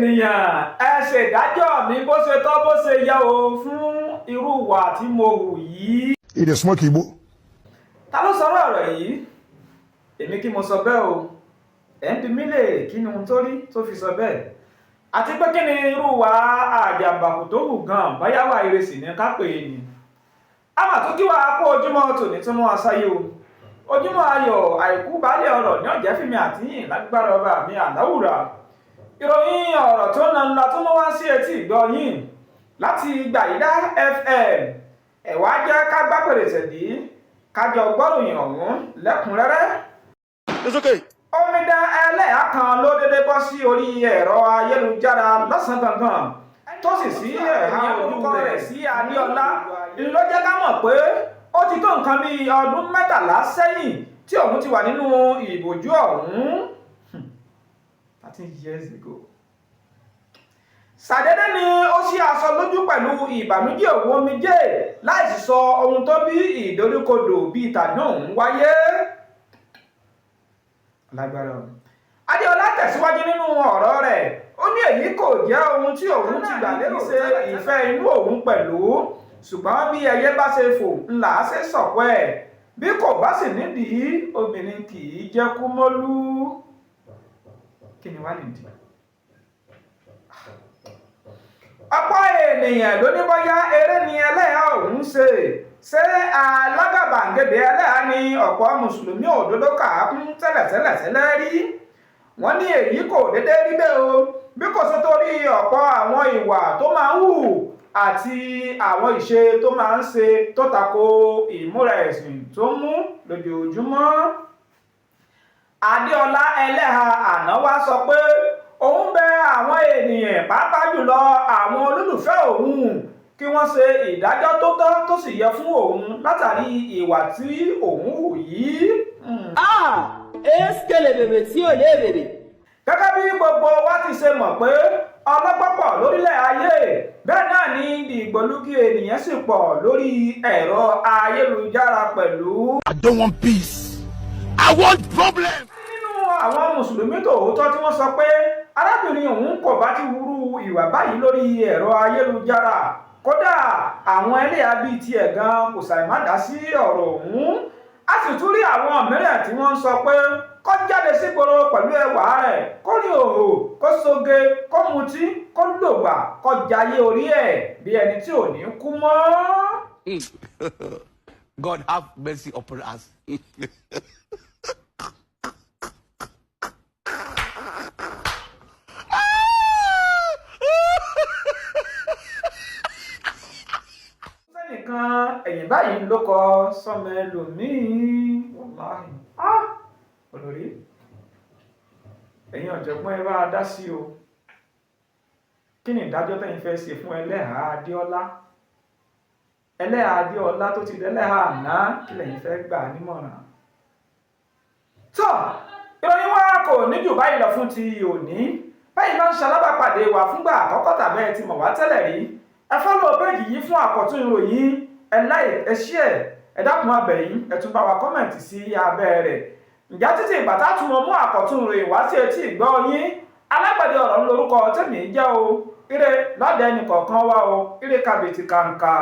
ènìyàn ẹ ṣèdájọ́ mi bó ṣe tọ́ bó ṣe yẹ o fún irú ìwà tí mo hù yìí. It is smoke Igbo. Ta ló sọ̀rọ̀ ọ̀rọ̀ yìí? Èmi kí mo sọ bẹ́ẹ̀ o. Ẹ̀ ń bi mí léèrè kí ni ohun tó rí tó fi sọ bẹ́ẹ̀. Àti pé kí ni irú wa àjàmbàkù tó hù gan báyá wà ìrẹsì ní ká pè é ni. A mà tún kí wa kó ojúmọ́ tòní tó mú wa sáyé o. Ojúmọ́ ayọ̀ àìkú baálé ọ̀rọ̀ ní ọ̀jẹ́ fìmí àtìyìn lágbára ọba mi àláwùrà. Ìròyìn ọ̀rọ̀ tó na ńlá tó mú wá sí etí ìgbọ́ yín láti Gbàyídá FM. Ẹ wá jẹ́ ká gbá pèrèsè dí kájọ gbọ́ròyìn ọ̀hún lẹ́kùnrẹ́rẹ́. It's okay. Omidan ẹlẹ́yà kan ló dédé bọ́ sí orí ẹ̀rọ ayélujára lọ́sàn-án gangan tó sì sí ẹ̀há orúkọ rẹ̀ sí Adéọlá ló jẹ́ ká mọ̀ pé ó ti tó nǹkan bí ọdún 13 sẹ́yìn tí òun ti wà nínú ìbòjú ọ̀hún 13 years ago. Ṣàdédé ni ó ṣí aṣọ lójú pẹ̀lú ìbànújẹ́ òun omijé láìsí sọ ohun tó bí ìdoríkodò bíi tàdún wáyé. Lágbára o. Adéọlá tẹ̀síwájú nínú ọ̀rọ̀ rẹ̀ ó ní èyí kò jẹ́ ohun tí òun ti gbà lérò ṣe ìfẹ́ inú òun pẹ̀lú ṣùgbọ́n bí ẹyẹ bá ṣe fò ńlá ṣe sọ̀kọ́ ẹ̀ bí kò bá sì nídìí obìnrin kì í jẹ́ kú mọ́lú. Kí ni wá nìdí? Ọ̀pọ̀ ènìyàn ló ní bóyá eré ni ẹlẹ́yà òun ṣe alágàbàǹgebè ẹlẹ́yà ni ọ̀pọ̀ mùsùlùmí òdodo kà á kún tẹ́lẹ̀tẹ́lẹ̀ rí. Wọ́n ní èyí kò dédé rí bẹ́ẹ̀ o bí kò ṣe torí ọ̀pọ̀ àwọn ìwà tó máa ń hù àti àwọn ìṣe tó máa ń ṣe tó tako ìmúra ẹ̀sìn tó ń mú lójoojúmọ́. Adéọlá ẹlẹ́hà àná wá sọ pé òun bẹ àwọn ènìyàn pàápàá jùlọ àwọn olólùfẹ́ òun kí wọ́n ṣe ìdájọ́ tó tọ́ tó sì yẹ fún òun látàrí ìwà tí òun hù yìí. Èéṣkèlè bèbè tí ò lè bèbè. Gẹ́gẹ́ bí gbogbo wa ti ṣe mọ̀ pé ọlọ́gbọ́n pọ̀ lórílẹ̀ ayé bẹ́ẹ̀ náà ni ìgbòlúkì ènìyàn sì pọ̀ lórí ẹ̀rọ ayélujára pẹ̀lú. I don't want peace. I want problem. Nínú àwọn mùsùlùmí tòótọ́ tí wọ́n sọ pé arábìnrin òun kò bá ti wúrú ìwà báyìí lórí ẹ̀rọ ayélujára kódà àwọn ẹlẹ́yà bíi tiẹ̀ gan kò ṣàì má dá sí ọ̀rọ̀ òun. A sì tún rí àwọn mìíràn tí wọ́n ń sọ pé kó jáde sígboro pẹ̀lú ẹwà rẹ̀ kó rí òhò kó soge kó mutí kó lògbà kó jayé orí ẹ̀ bí ẹni tí ò ní kú mọ́. God have mercy upon us. Sẹ́nìkan ẹ̀yìn báyìí ló kọ sọmọ ẹlòmíì wàláhì. Olórí ẹ̀yin ọ̀jọ̀gbọ́n ẹ bá a dá sí o. Kí ni ìdájọ́ tẹ́yin fẹ́ ṣe fún ẹlẹ́hà Adéọlá? Ẹlẹ́hà Adéọlá tó ti dẹ́lẹ́hà àná kí lẹ̀yin fẹ́ gbà nímọ̀ràn? Tọ́ ìròyìn wa kò ní jù báyìí lọ fún ti òní. Báyìí máa ń ṣalábàpàdé wa fúngbà àkọ́kọ́ tàbí ẹ ti mọ̀ wá tẹ́lẹ̀ rí. Ẹ fọ́lọ̀ péjì yìí fún àkọ́tún ìròyìn ẹ like ẹ share ẹ dákun abẹ̀yìn ẹ tún bá wa kọ́mẹ̀ntì sí abẹ́ rẹ̀. Ǹjẹ́ títí ìgbà tá tún mọ mú àkọ́tún ìròyìn wá sí etí ìgbọ́ yín alágbàdé ọ̀rọ̀ lórúkọ tèmi jẹ́ o ire lọ́dẹ ẹnì kọ̀ọ̀kan wá o ire kàbìtì kàǹkà.